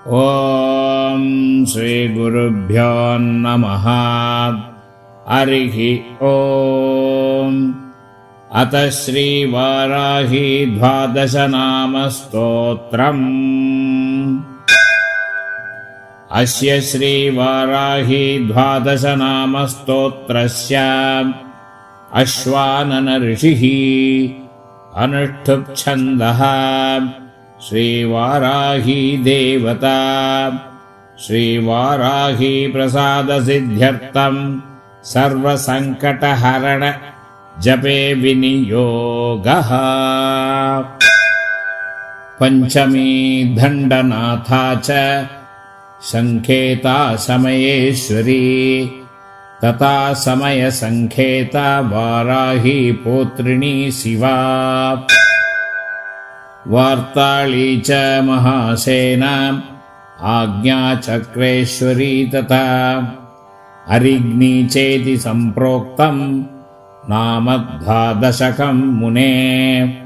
ॐ श्रीगुरुभ्यो नमः। हरिः ॐ। अथ श्रीवाराही द्वादशनामस्तोत्रम्। अस्य श्रीवाराही द्वादशनामस्तोत्रस्य अश्वानन ऋषिः अनुष्ठुप्-छन्दः श्रीवाराही देवता। श्रीवाराही प्रसादसिद्ध्यर्थं सर्वसङ्कटहरण जपे विनियोगः। पञ्चमी दण्डनाथा च संकेता समयेश्वरी तथा समयसंकेता वाराही पौत्रिणी शिवा। वार्ताली च महासेना आज्ञाचक्रेश्वरी तथा अरिग्नी चेति सम्प्रोक्तं नामद्वादशकं मुने।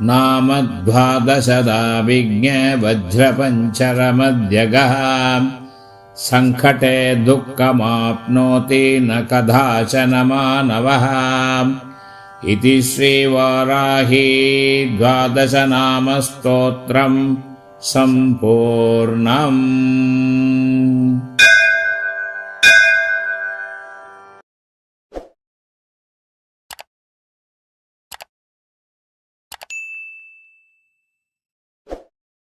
नामद्वादशदा विज्ञ वज्रपञ्चरमध्यगः सङ्कटे दुःखमाप्नोति न कदाचन मानवः। इति श्रीवाराही द्वादशनामस्तोत्रम् सम्पूर्णम्।